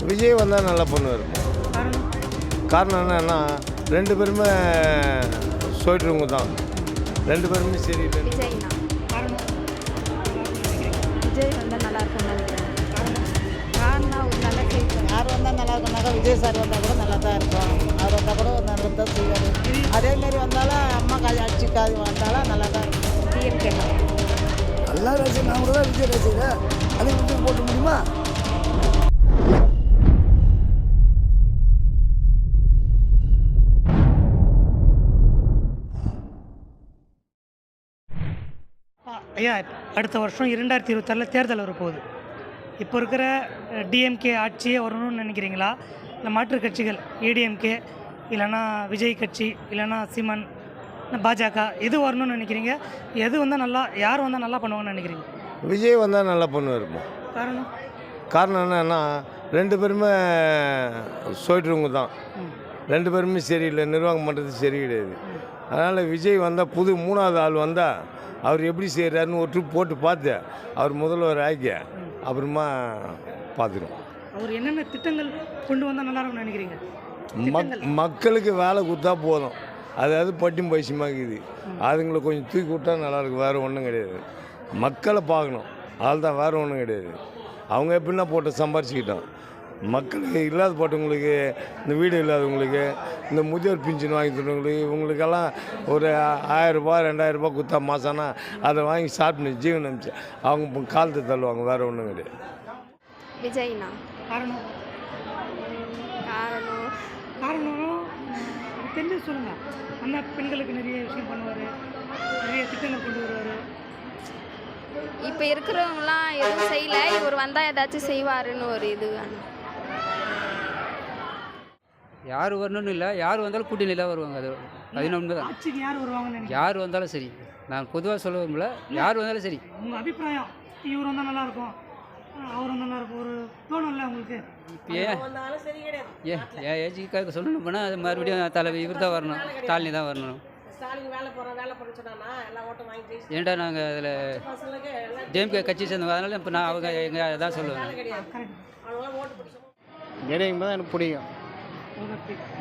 விஜய் வந்தால் நல்லா பண்ணுவார். காரணம் காரணம் என்னன்னா ரெண்டு பேருமே சொல்லிட்டுருவங்க தான். ரெண்டு பேருமே சரியில்லை. விஜய்னா காரணம் விஜய் வந்தால் நல்லா இருக்கும்னு நினைக்கிறேன். காரணம் ஒரு நல்ல செய்தி. யார் வந்தால் நல்லா இருக்கும்னாக்கா விஜய் சார் வந்தால் கூட நல்லா தான் இருக்கும். அவர் வந்தால் கூட ஒரு நல்லது தான் செய்வார். அதேமாரி வந்தாலும் அம்மா ஆட்சி வந்தாலும் நல்லா தான் இருக்கும். டிஎம்கே நல்லா ரசிகர் நான் கூட தான் விஜய் ரசிகர். அதை விஜய் போட்ட முடியுமா? ஐயா, அடுத்த வருஷம் 2026 தேர்தல் வரப்போகுது. இப்போ இருக்கிற டிஎம்கே ஆட்சியே வரணும்னு நினைக்கிறீங்களா? இல்லை மாற்றுக் கட்சிகள் ஏடிஎம்கே இல்லைன்னா விஜய் கட்சி இல்லைன்னா சீமான் பாஜக எது வரணும்னு நினைக்கிறீங்க? எது வந்தால் நல்லா, யார் வந்தால் நல்லா பண்ணுவாங்கன்னு நினைக்கிறீங்க? விஜய் வந்தால் நல்லா பண்ணுவார். காரணம் காரணம் என்னன்னா ரெண்டு பேருமே சொல்லிட்டுருவங்க தான். ரெண்டு பேருமே சரியில்லை, நிர்வாகம் பண்ணுறது சரி கிடையாது. அதனால் விஜய் வந்தால் புது மூணாவது ஆள் வந்தால் அவர் எப்படி செய்கிறாருன்னு ஒரு ட்ரிப் போட்டு பார்த்து அவர் முதல்வர் ஆக்கி அப்புறமா பார்த்துடும். அவர் என்னென்ன திட்டங்கள் கொண்டு வந்தால் நல்லா இருக்கும்னு நினைக்கிறீங்க? மக்களுக்கு வேலை கொடுத்தா போதும். அதாவது பட்டியும் பைசியமாக்குது. அதுங்களை கொஞ்சம் தூக்கி விட்டா நல்லாயிருக்கும். வேறு ஒன்றும் கிடையாது. மக்களை பார்க்கணும், அதுதான், வேறு ஒன்றும் கிடையாது. அவங்க எப்படின்னா போட்டு சம்பாரிச்சிக்கிட்டோம். மக்களுக்கு இல்லாத போட்டவங்களுக்கு, இந்த வீடு இல்லாதவங்களுக்கு, இந்த முதியோர் பிஞ்சன் வாங்கி தரவங்களுக்கு, இவங்களுக்கெல்லாம் ஒரு 1000 ரூபாய் 2000 ரூபாய் கொடுத்தா மாதம்னா அதை வாங்கி சாப்பிட்டு ஜீவன் அனுப்பிச்சு அவங்க காலத்தை தள்ளுவாங்க. வேறு ஒன்றும் கிடையாது. விஜய்னா காரணம் காரணம் காரணம் தெரிஞ்சு சொல்லுங்கள். அந்த பெண்களுக்கு நிறைய விஷயம் பண்ணுவார், நிறைய திட்டங்கள் கொண்டு வருவார். இப்போ இருக்கிறவங்களாம் எதுவும் செய்யலை, இவர் வந்தால் ஏதாச்சும் செய்வாருன்னு ஒரு இது வேணும். யார் வரணும்னு இல்லை, யார் வந்தாலும் கூட்டணியில் தான் வருவாங்க. அது உண்மை தான். ஆட்சிக்கு யார் வருவாங்கன்னு நினைக்கிறீங்க? யார் வந்தாலும் சரி, நான் பொதுவாக சொல்ல விரும்பல, யார் வந்தாலும் சரி. உங்கள் அபிப்பிராயம், இவர் வந்தால் நல்லாயிருக்கும், அவர் வந்தால் நல்லாயிருக்கும், ஒரு தோணும்ல உங்களுக்கு? ஏன் என் ஏஜுக்காக சொல்லணும் போனால் அது மறுபடியும் தலைவர் இவர் தான் வரணும், ஸ்டாலினி தான் வரணும். ஏன்டா நாங்கள் அதில் டிஎம்கே கட்சி சேர்ந்தவங்க, அதனால இப்போ நான் அவங்க எங்கள் அதான் சொல்லுவேன். எடப்பாடி தான் எனக்கு பிடிக்கும்.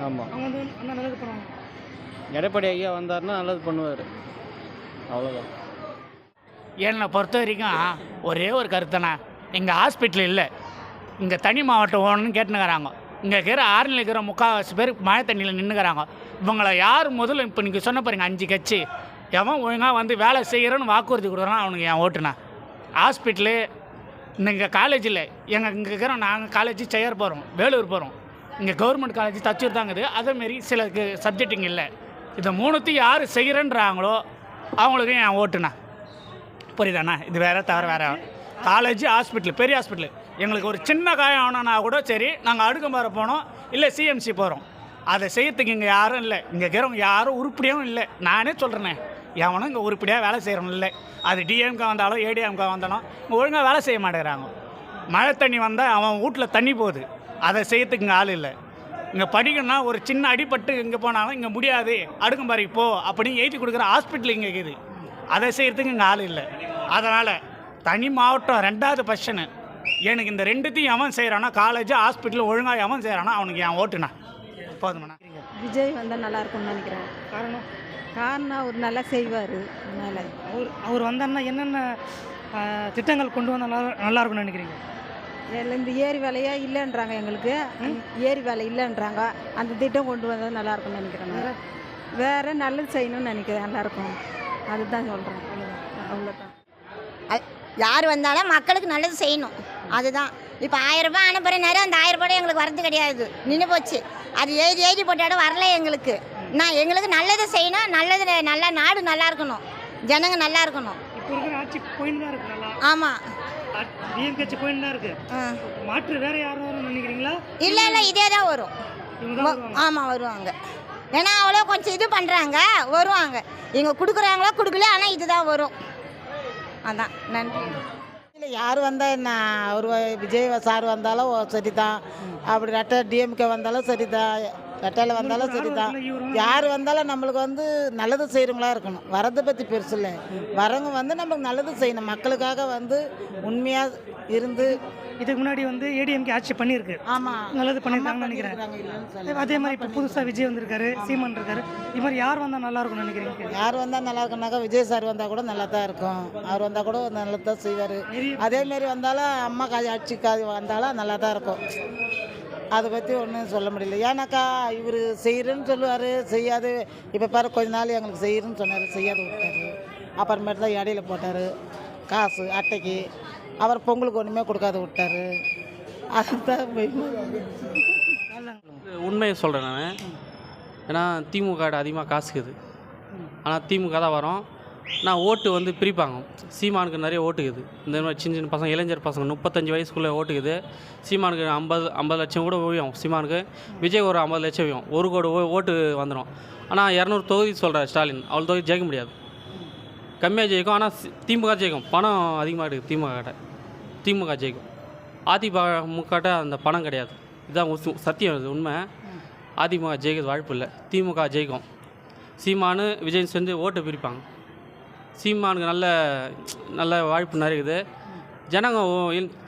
ஆமாம், அவங்க வந்து அண்ணா நல்லது பண்ணுவாங்க. எடப்பாடி ஐயா வந்தாருன்னா நல்லது பண்ணுவார். அவ்வளோதான். என்னை பொறுத்த வரைக்கும் ஒரே ஒரு கருத்துண்ணா, இங்கே ஹாஸ்பிட்டல் இல்லை, இங்கே தனி மாவட்டம் ஓடணும்னு கேட்டுனுக்கிறாங்க. இங்கே இருக்கிற ஆறுநிலை இருக்கிற 3/4 பேர் மழை தண்ணியில் நின்றுக்கிறாங்க. இவங்களை யார் முதல்ல இப்போ நீங்கள் சொன்ன பாருங்க 5 கட்சி எவன் ஒழுங்காக வந்து வேலை செய்கிறேன்னு வாக்குறுதி கொடுக்குறான் அவனுக்கு என் ஓட்டுண்ணா. ஹாஸ்பிட்டலு இங்கே காலேஜில் எங்கள் இங்கே இருக்கிறோம், நாங்கள் காலேஜ் செய்யற போகிறோம், வேலூர் போகிறோம். இங்கே கவர்மெண்ட் காலேஜ் தச்சூர் தாங்குது. அதேமாரி சில சப்ஜெக்ட் இங்கே இல்லை. இதை 3த்தையும் யார் செய்கிறேன்றாங்களோ அவங்களுக்கு என் ஓட்டுண்ணா. புரியுதாண்ணா? இது வேறு தவிர வேறு காலேஜ் ஹாஸ்பிட்டல், பெரிய ஹாஸ்பிட்டல், எங்களுக்கு ஒரு சின்ன காயம் ஆனோன்னா கூட சரி, நாங்கள் அடுக்கம்பாறை போனோம், இல்லை சிஎம்சி போகிறோம். அதை செய்யறதுக்கு இங்கே யாரும் இல்லை. இங்கே இருக்கிறவங்க யாரும் உருப்படியாகவும் இல்லை. நானே சொல்கிறேனே, எவனும் இங்கே உருப்படியாக வேலை செய்கிறவங்க இல்லை. அது டிஎம்கே வந்தாலும் ஏடிஎம்கே வந்தாலும் இங்கே ஒழுங்காக வேலை செய்ய மாட்டேங்கிறாங்க. மழை தண்ணி வந்தால் அவன் வீட்டில் தண்ணி போகுது, அதை செய்யறதுக்கு இங்கே ஆள் இல்லை. இங்கே படிக்கணும்னா ஒரு சின்ன அடிப்பட்டு இங்கே போனாலும் இங்கே முடியாது, அடுக்கம்பாறைக்கு போ அப்படின்னு எழுதி கொடுக்குற ஹாஸ்பிட்டல் இங்கே இருக்குது. அதை செய்கிறதுக்கு இங்கே ஆள் இல்லை. அதனால் தனி மாவட்டம் 2வது பர்சனு. எனக்கு இந்த 2த்தையும் எவன் செய்கிறானா, காலேஜ் ஹாஸ்பிட்டல் ஒழுங்காக எவன் செய்கிறானா அவனுக்கு என் ஓட்டுண்ணா. போதுமாண்ணா. விஜய் வந்தால் நல்லா இருக்கும்னு நினைக்கிறேன். காரணம் காரணம் அவர் நல்லா செய்வார். அதனால் அவர் வந்தாருன்னா என்னென்ன திட்டங்கள் கொண்டு வந்தால் நல்லா இருக்கும்னு நினைக்கிறீங்க? இந்த ஏரி வேலையே இல்லைன்றாங்க, எங்களுக்கு ஏரி வேலை இல்லைன்றாங்க. அந்த திட்டம் கொண்டு வந்தால் நல்லா இருக்கும்னு நினைக்கிறேன். வேறு நல்லது செய்யணும்னு நினைக்கிறேன், நல்லாயிருக்கும். அதுதான் சொல்கிறேன். அவ்வளோதான். யார் வந்தாலும் மக்களுக்கு நல்லது செய்யணும், அதுதான். இப்போ 1000 ரூபாய் அனுப்புகிற நேரம் அந்த 1000 ரூபாய் எங்களுக்கு வரது கிடையாது, நின்று போச்சு. அது எழுதி போட்டாட வரல எங்களுக்கு. நான் எங்களுக்கு நல்லது செய்யணும், நல்லது, நல்லா நாடு நல்லா இருக்கணும், ஜனங்க நல்லா இருக்கணும். இப்போ இருக்கிற ஆட்சி போயின்னு தான் இருக்கு நல்லா. ஆமாம், டிஎம்கே கட்சி போயின்னு தான் இருக்கு. மாற்று வேறு யாரும் வரும்னு நினைக்கிறீங்களா? இல்லை இல்லை, இதே தான் வரும். ஆமாம், வருவாங்க. ஏன்னா அவ்வளோ கொஞ்சம் இது பண்ணுறாங்க, வருவாங்க. இங்கே கொடுக்குறாங்களோ கொடுக்கல, ஆனால் இதுதான் வரும். அதான். நன்றி. இல்லை, யார் வந்தால் என்ன, அவர் விஜய் சார் வந்தாலும் சரி தான், அப்படி டிஎம்கே வந்தாலும் சரி தான், ரெட்டையில் வந்தாலும் சரி தான். யார் வந்தாலும் நம்மளுக்கு வந்து நல்லது செய்கிறவங்களா இருக்கணும். வரதை பற்றி பெருசு இல்லை, வரவங்க வந்து நமக்கு நல்லது செய்யணும். மக்களுக்காக வந்து உண்மையாக இருந்து. இதுக்கு முன்னாடி வந்து ஏடிஎம்கே ஆட்சி பண்ணியிருக்கு. ஆமாம், நல்லது பண்ணியிருக்காங்கன்னு நினைக்கிறேன். அதே மாதிரி இப்போ புதுசாக விஜய் வந்திருக்காரு, சீமான் இருக்காரு. இது மாதிரி யார் வந்தால் நல்லா இருக்கும்னு நினைக்கிறீங்க? யார் வந்தால் நல்லா இருக்குனாக்கா விஜய் சார் வந்தால் கூட நல்லா தான் இருக்கும். அவர் வந்தால் கூட நல்லா தான் செய்வார். அதேமாரி வந்தாலும் அம்மா ஆட்சிக்காக வந்தாலும் நல்லா தான் இருக்கும். அதை பற்றி ஒன்றும் சொல்ல முடியல. ஏன்னாக்கா இவர் செய்கிறேன்னு சொல்லுவார், செய்யாது. இப்போ பாரு கொஞ்ச நாள் எங்களுக்கு செய்கிறேன்னு சொன்னார், செய்யாது விட்டார். அப்புறமேட்டு தான் இடையில போட்டார் காசு அட்டைக்கு. அவர் பொங்கலுக்கு ஒன்றுமே கொடுக்காத விட்டார். அதுதான் உண்மையை சொல்கிறேன் நான். ஏன்னா திமுக அதிகமாக காசுக்குது, ஆனால் திமுக தான் வரும். நான் ஓட்டு வந்து பிரிப்பாங்க. சீமானுக்கு நிறைய ஓட்டுக்குது. இந்த மாதிரி சின்ன சின்ன பசங்க, இளைஞர் பசங்க 35 வயசுக்குள்ளே ஓட்டுக்குது. சீமானுக்கு 50 லட்சம் கூட ஓவியம். சீமானுக்கு விஜய் ஒரு 50 லட்சம் ஓவியம். 1 கோடி ஓட்டு வந்துடும். ஆனால் 200 தொகுதி சொல்கிறார் ஸ்டாலின். அவ்வளோ தொகுதி ஜெயிக்க முடியாது, கம்மியாக ஜெயிக்கும். ஆனால் திமுக ஜெயிக்கும். பணம் அதிகமாக இருக்குது திமுக. திமுக ஜெயிக்கும். அதிமுக அந்த பணம் கிடையாது. இதுதான் சத்தியம், இது உண்மை. அதிமுக ஜெயிக்கிறது வாய்ப்பு இல்லை, திமுக ஜெயிக்கும். சீமானு விஜய் சேர்ந்து ஓட்டு பிரிப்பாங்க. சீமானுக்கு நல்ல வாய்ப்பு நிறையுது. ஜனங்க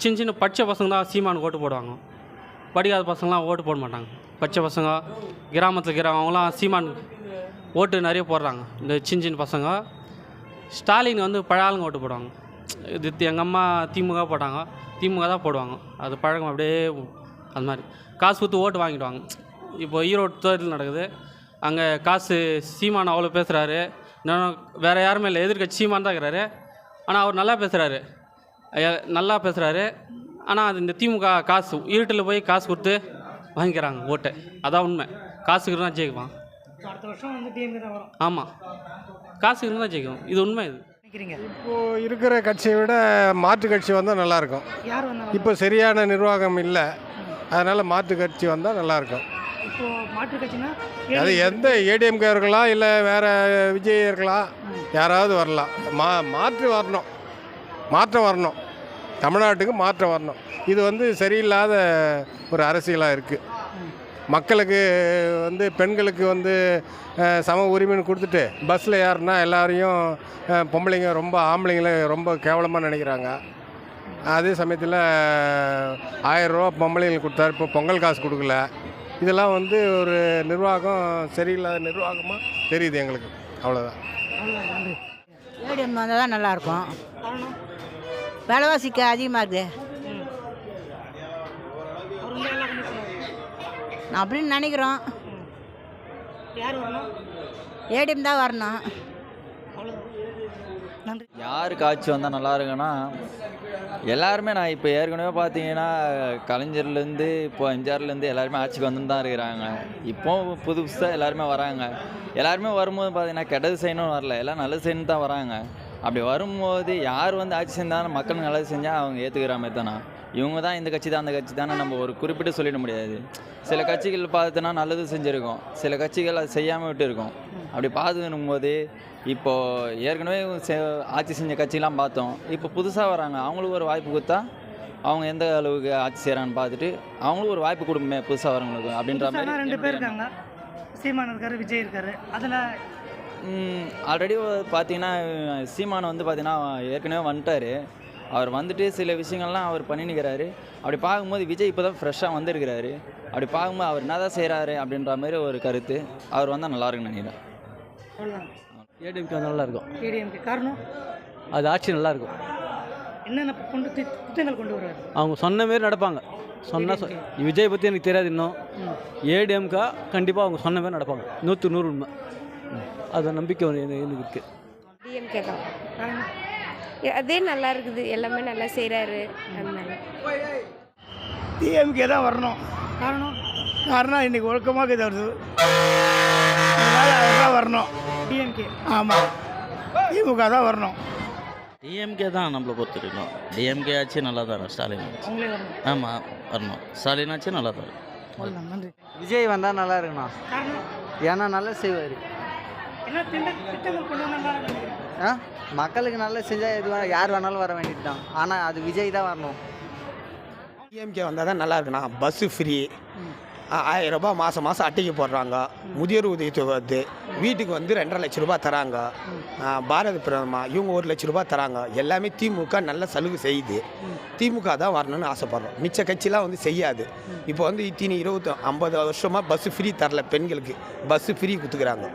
சின்ன சின்ன பச்சை பசங்க தான் சீமானுக்கு ஓட்டு போடுவாங்க. படிக்காத பசங்களாம் ஓட்டு போட மாட்டாங்க. பச்சை பசங்க கிராமத்தில் இருக்கிறவங்க அவங்களாம் சீமானுக்கு ஓட்டு நிறைய போடுறாங்க. இந்த சின்ன சின்ன பசங்க ஸ்டாலின் வந்து பழாளுங்க ஓட்டு போடுவாங்க. இது எங்கள் அம்மா திமுக போட்டாங்க, திமுக தான் போடுவாங்க. அது பழக்கம் அப்படியே அது மாதிரி காசு கொடுத்து ஓட்டு வாங்கிடுவாங்க. இப்போ ஈரோடு தேர்தல் நடக்குது, அங்கே காசு சீமான் அவ்வளோ பேசுகிறாரு. இன்னும் வேறு யாருமே இல்லை, எதிர்க்கட்சி சீமான் தான் இருக்கிறாரு. ஆனால் அவர் நல்லா பேசுகிறாரு. ஆனால் அது இந்த திமுக காசு இருட்டில் போய் காசு கொடுத்து வாங்கிக்கிறாங்க ஓட்டை. அதான் உண்மை. காசுக்கு தான் ஜெயிக்குவான். அடுத்த வருஷம் வந்து டிஎம்கே தான் வரும். ஆமாம், காசுக்கு தான் ஜெயிக்கும். இது உண்மை. இது இப்போது இருக்கிற கட்சியை விட மாற்று கட்சி வந்தால் நல்லாயிருக்கும். யார் வந்தால் இப்போ சரியான நிர்வாகம் இல்லை, அதனால் மாற்று கட்சி வந்தால் நல்லாயிருக்கும். இப்போ மாற்று கட்சினா அது எந்த ஏடிஎம்கே இருக்கலாம், இல்லை வேறு விஜய் இருக்கலாம், யாராவது வரலாம். மாற்றம் வரணும். தமிழ்நாட்டுக்கு மாற்றம் வரணும். இது வந்து சரியில்லாத ஒரு அரசியலாக இருக்குது. மக்களுக்கு வந்து பெண்களுக்கு வந்து சம உரிமைன்னு கொடுத்துட்டு பஸ்ஸில் ஏறினா எல்லாரையும் பொம்பளைங்க ஆம்பளைங்களை ரொம்ப கேவலமாக நினைக்கிறாங்க. அதே சமயத்தில் 1000 ரூபா பொம்பளைங்களுக்கு கொடுத்தாரு, இப்போ பொங்கல் காசு கொடுக்கல. இதெல்லாம் வந்து ஒரு நிர்வாகம் சரியில்லாத நிர்வாகமாக தெரியுது எங்களுக்கு. அவ்வளோதான். ஏடிஎம் வந்தால் தான் நல்லாயிருக்கும். விலைவாசிக்கு அதிகமாக இருக்குது நான் அப்படின்னு நினைக்கிறோம். ஏடிஎம் தான் வரணும். யாருக்கு ஆட்சி வந்தால் நல்லா இருக்குன்னா, எல்லாருமே நான் இப்போ ஏற்கனவே பார்த்தீங்கன்னா கலைஞர்லேருந்து இப்போ எம்ஜிஆர்லேருந்து எல்லாருமே ஆட்சிக்கு வந்து தான் இருக்கிறாங்க. இப்போ புதுசாக எல்லாருமே வராங்க. எல்லாருமே வரும்போது பார்த்தீங்கன்னா கெட்டது செய்யணும்னு வரல, எல்லாம் நல்லது செய்யணும் தான் வராங்க. அப்படி வரும்போது யார் வந்து ஆட்சி செஞ்சாலும் மக்கள் நல்லது செஞ்சால் அவங்க ஏற்றுக்கிற மாதிரி தானே. இவங்க தான் இந்த கட்சி தான் அந்த கட்சி தானே நம்ம ஒரு குறிப்பிட்டு சொல்லிட முடியாது. சில கட்சிகள் பார்த்தோன்னா நல்லது செஞ்சுருக்கோம், சில கட்சிகள் அது செய்யாமல் விட்டுருக்கோம். அப்படி பார்த்துக்கணும் போது இப்போது ஏற்கனவே ஆட்சி செஞ்ச கட்சியெலாம் பார்த்தோம். இப்போ புதுசாக வராங்க, அவங்களுக்கு ஒரு வாய்ப்பு கொடுத்தா அவங்க எந்த அளவுக்கு ஆட்சி செய்கிறான்னு பார்த்துட்டு அவங்களுக்கு ஒரு வாய்ப்பு கொடுக்குமே புதுசாக வரவங்களுக்கு அப்படின்ற மாதிரி. 2 பேர் இருக்காங்க, சீமான் இருக்காரு, விஜய் இருக்காரு. அதில் ஆல்ரெடி பார்த்தீங்கன்னா சீமான் வந்து பார்த்தீங்கன்னா ஏற்கனவே வந்துட்டார். அவர் வந்துட்டு சில விஷயங்கள்லாம் அவர் பண்ணினுக்கிறாரு. அப்படி பார்க்கும்போது விஜய் இப்போ தான் ஃப்ரெஷ்ஷாக வந்திருக்கிறாரு. அப்படி பார்க்கும்போது அவர் என்ன தான் செய்கிறாரு அப்படின்ற மாதிரி ஒரு கருத்து. அவர் வந்தால் நல்லாயிருக்குன்னு நினைக்கிறேன். ஏடிஎம்கே வந்து நல்லாயிருக்கும். ஏடிஎம்கே காரணம் அது ஆட்சி நல்லாயிருக்கும். என்னென்ன திட்டங்கள் கொண்டு வருவார்? அவங்க சொன்ன மாரி நடப்பாங்க. விஜய் பற்றி எனக்கு தெரியாது இன்னும். ஏடிஎம்கே கண்டிப்பாக அவங்க சொன்ன மாரி நடப்பாங்க. 100 உண்மை. அது நம்பிக்கை எனக்கு இருக்குது. டிஎம்கே தான். அதே நல்லா இருக்குது, எல்லாமே நல்லா செய்கிறாரு. அதனால டிஎம்கே தான் வரணும். காரணம் இன்றைக்கி ஒழுக்கமாக இது வருது, அதனால் அதுதான் வரணும். டிஎம்கே. ஆமாம், திமுக தான் வரணும். டிஎம்கே தான் நம்மளை பொறுத்திருக்கோம். டிஎம்கே ஆச்சு நல்லா தான். ஸ்டாலின் ஆச்சு. ஆமாம் வரணும். ஸ்டாலின் ஆச்சு நல்லா தான். நன்றி. விஜய் வந்தால் நல்லா இருக்குண்ணா. ஏன்னா நல்லா செய்வார். மக்களுக்கு நல்லா செஞ்சால் எது யார் வேணாலும் வர வேண்டியது தான். ஆனால் அது விஜய் தான் வரணும். டிஎம்கே வந்தால் தான் நல்லா இருக்குண்ணா. பஸ்ஸு ஃப்ரீ, 1000 மாதம் மாதம் அட்டைக்கு போடுறாங்க. முதியோர் உதவித்தொகை வருது. வீட்டுக்கு வந்து 2.5 லட்ச ரூபா தராங்க. பாரத பிரதமா இவங்க 1 லட்ச ரூபா தராங்க. எல்லாமே திமுக நல்ல சலுகை செய்யுது. திமுக தான் வரணும்னு ஆசைப்பட்றோம். மிச்ச கட்சிலாம் வந்து செய்யாது. இப்போ வந்து 50 வருஷமாக பஸ்ஸு ஃப்ரீ தரல பெண்களுக்கு. பஸ்ஸு ஃப்ரீ கொடுத்துக்கிறாங்க.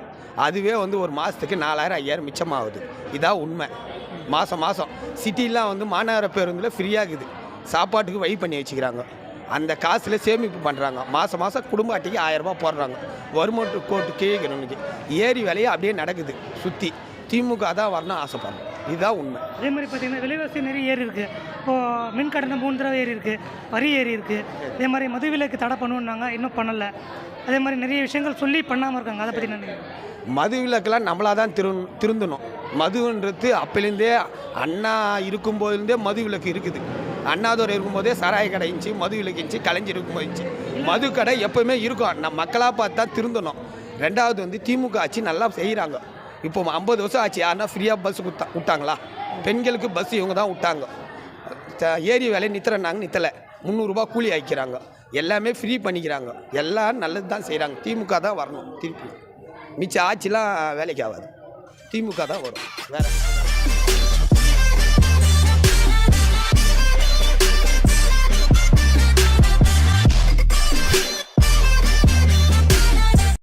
அதுவே வந்து ஒரு மாதத்துக்கு 4000 5000 மிச்சமாகுது. இதான் உண்மை. மாதம் சிட்டிலாம் வந்து மாநகர பேருந்தில் ஃப்ரீயாகுது. சாப்பாட்டுக்கு வழி பண்ணி வச்சுக்கிறாங்க. அந்த காசில் சேமிப்பு பண்ணுறாங்க. மாதம் குடும்ப அட்டைக்கு 1000 ரூபா போடுறாங்க. வருமான கோட்டு கீழே ஏரி வேலையை அப்படியே நடக்குது சுற்றி. திமுக தான் வரணும் ஆசைப்படுறோம். இதுதான் உண்மை. அதே மாதிரி பார்த்தீங்கன்னா விலைவாசி நிறைய ஏறி இருக்குது. இப்போது மின் கட்டணம் 3 தடவை ஏறி இருக்குது. வரி ஏறி இருக்குது. அதே மாதிரி மதுவிலக்கு தடை பண்ணுவோன்னாங்க, இன்னும் பண்ணலை. அதே மாதிரி நிறைய விஷயங்கள் சொல்லி பண்ணாமல் இருக்காங்க. அதை பற்றி நினைக்கிறேன். மது விலக்கெல்லாம் நம்மளாக தான் திருந்தணும். மதுன்றது அப்போலேருந்தே அண்ணா இருக்கும்போதுலேருந்தே மது விலக்கு இருக்குது. அண்ணாதுரை இருக்கும்போதே சாராய கடை இருந்துச்சு, மது விலக்கு இருந்துச்சு, கலைஞர் இருக்கும்போது இருந்துச்சு. மது கடை எப்போவுமே இருக்கும். நம்ம மக்களாக பார்த்து தான் திருந்தணும். 2வது வந்து திமுக ஆட்சி நல்லா செய்கிறாங்க. இப்போ 50 வருஷம் ஆச்சு. யாருன்னா ஃப்ரீயாக பஸ் விட்டாங்களா? பெண்களுக்கு பஸ் இவங்க தான் விட்டாங்க. ஏரி வேலையை நிறுத்துறனாங்க, நிறுத்தலை. 300 ரூபா கூலி ஆக்கிக்கிறாங்க. எல்லாமே ஃப்ரீ பண்ணிக்கிறாங்க. எல்லாம் நல்லது தான் செய்கிறாங்க. திமுக தான் வரணும் திருப்பி. மிச்ச ஆட்சிலாம் வேலைக்கு ஆகாது. திமுக தான் வரும். வேறு